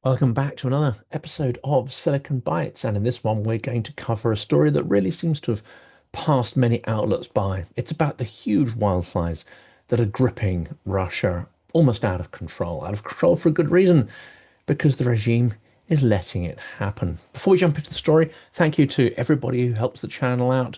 Welcome back to another episode of Silicon Bites, and in this one we're going to cover a story that really seems to have passed many outlets by. It's about the huge wildfires that are gripping Russia almost out of control for a good reason, because the regime is letting it happen. Before we jump into the story, thank you to everybody who helps the channel out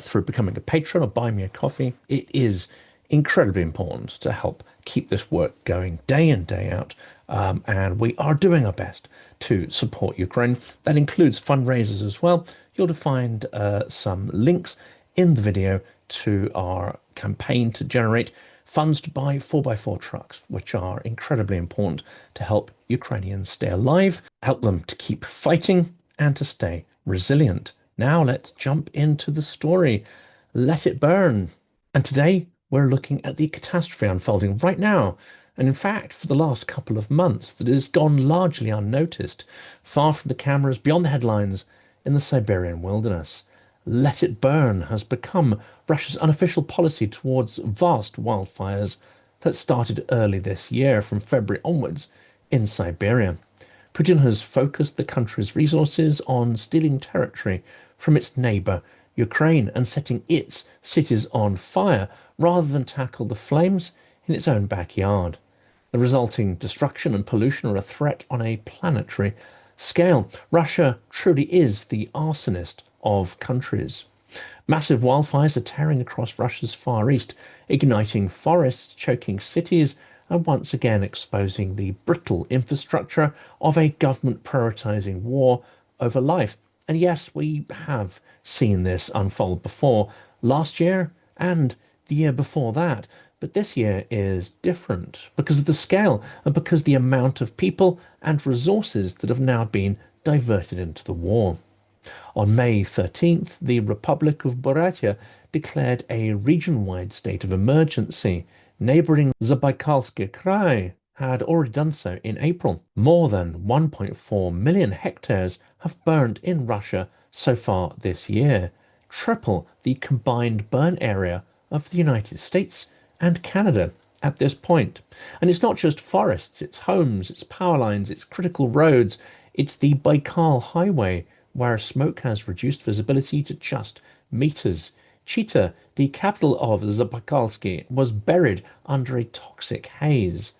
through becoming a patron or buying me a coffee. It is incredibly important to help keep this work going day in, day out. And we are doing our best to support Ukraine. That includes fundraisers as well. You'll find some links in the video to our campaign to generate funds to buy 4x4 trucks, which are incredibly important to help Ukrainians stay alive, help them to keep fighting, and to stay resilient. Now let's jump into the story. Let it burn. And today we're looking at the catastrophe unfolding right now. And in fact, for the last couple of months, that has gone largely unnoticed, far from the cameras, beyond the headlines, in the Siberian wilderness. Let it burn has become Russia's unofficial policy towards vast wildfires that started early this year, from February onwards, in Siberia. Putin has focused the country's resources on stealing territory from its neighbour, Ukraine, and setting its cities on fire rather than tackle the flames in its own backyard. The resulting destruction and pollution are a threat on a planetary scale. Russia truly is the arsonist of countries. Massive wildfires are tearing across Russia's Far East, igniting forests, choking cities, and once again exposing the brittle infrastructure of a government prioritizing war over life. And yes, we have seen this unfold before, last year and the year before that. But this year is different because of the scale and because the amount of people and resources that have now been diverted into the war. On May 13th, the Republic of Buryatia declared a region-wide state of emergency. Neighboring Zabaikalsky Krai had already done so in April. More than 1.4 million hectares have burned in Russia so far this year, triple the combined burn area of the United States and Canada at this point. And it's not just forests, it's homes, it's power lines, it's critical roads, it's the Baikal Highway, where smoke has reduced visibility to just meters. Chita, the capital of Zabaikalsky, was buried under a toxic haze.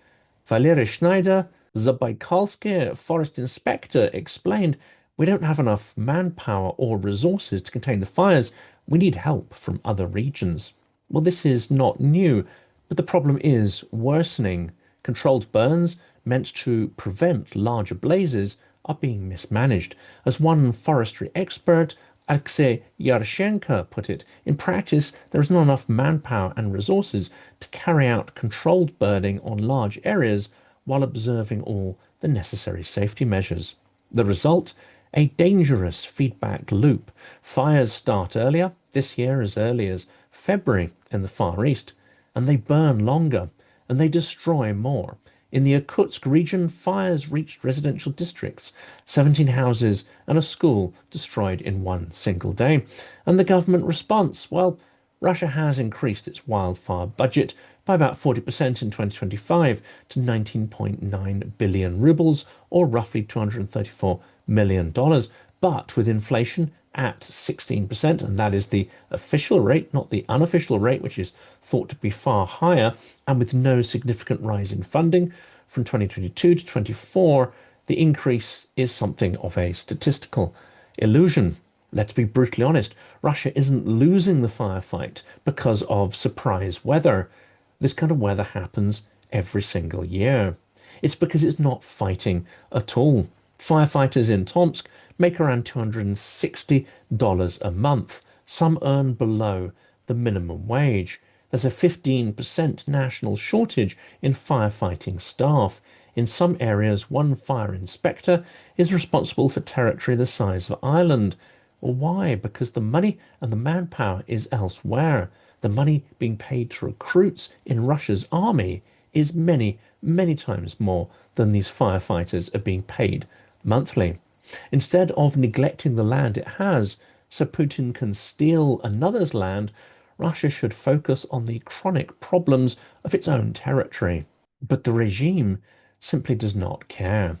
Valery Schneider, Zabaikalsky forest inspector, explained, "We don't have enough manpower or resources to contain the fires. We need help from other regions." Well, this is not new, but the problem is worsening. Controlled burns meant to prevent larger blazes are being mismanaged. As one forestry expert, Alexei Yaroshenko, put it, in practice, there is not enough manpower and resources to carry out controlled burning on large areas while observing all the necessary safety measures. The result? A dangerous feedback loop. Fires start earlier, this year as early as February in the Far East, and they burn longer, and they destroy more. In the Irkutsk region, fires reached residential districts, 17 houses and a school destroyed in one single day. And the government response? Well, Russia has increased its wildfire budget by about 40% in 2025 to 19.9 billion rubles, or roughly $234 million. But with inflation at 16%, and that is the official rate, not the unofficial rate, which is thought to be far higher, and with no significant rise in funding from 2022 to 24, the increase is something of a statistical illusion. Let's be brutally honest, Russia isn't losing the firefight because of surprise weather. This kind of weather happens every single year. It's because it's not fighting at all. Firefighters in Tomsk make around $260 a month. Some earn below the minimum wage. There's a 15% national shortage in firefighting staff. In some areas, one fire inspector is responsible for territory the size of Ireland. Well, why? Because the money and the manpower is elsewhere. The money being paid to recruits in Russia's army is many, many times more than these firefighters are being paid monthly. Instead of neglecting the land it has, so Putin can steal another's land, Russia should focus on the chronic problems of its own territory. But the regime simply does not care.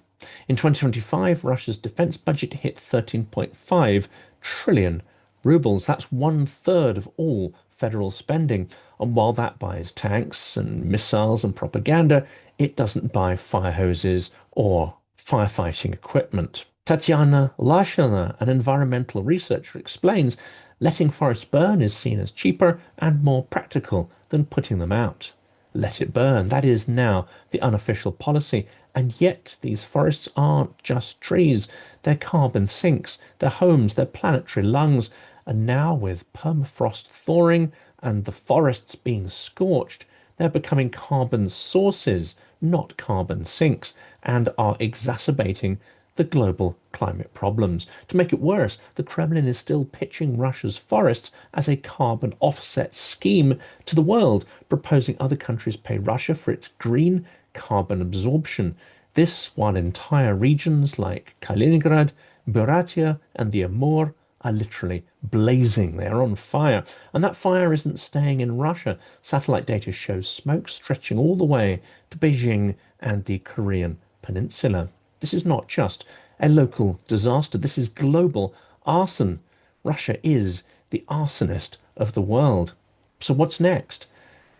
In 2025, Russia's defense budget hit 13.5 trillion rubles. That's one third of all federal spending. And while that buys tanks and missiles and propaganda, it doesn't buy fire hoses or firefighting equipment. Tatiana Lashina, an environmental researcher, explains letting forests burn is seen as cheaper and more practical than putting them out. Let it burn. That is now the unofficial policy. And yet, these forests aren't just trees. They're carbon sinks, they're homes, they're planetary lungs. And now, with permafrost thawing and the forests being scorched, they're becoming carbon sources, not carbon sinks, and are exacerbating the global climate problems. To make it worse, the Kremlin is still pitching Russia's forests as a carbon offset scheme to the world, proposing other countries pay Russia for its green carbon absorption. This while entire regions like Kaliningrad, Buryatia, and the Amur are literally blazing. They are on fire. And that fire isn't staying in Russia. Satellite data shows smoke stretching all the way to Beijing and the Korean peninsula. This is not just a local disaster. This is global arson. Russia is the arsonist of the world. So what's next?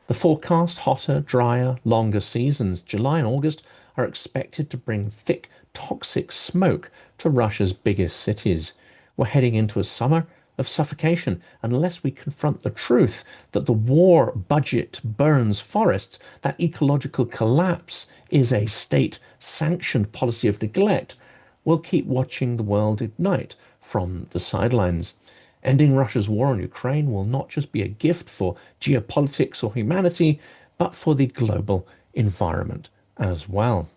The forecast hotter, drier, longer seasons, July and August, are expected to bring thick, toxic smoke to Russia's biggest cities. We're heading into a summer of suffocation unless we confront the truth that the war budget burns forests, that ecological collapse is a state-sanctioned policy of neglect. We'll keep watching the world ignite from the sidelines. Ending Russia's war on Ukraine will not just be a gift for geopolitics or humanity, but for the global environment as well.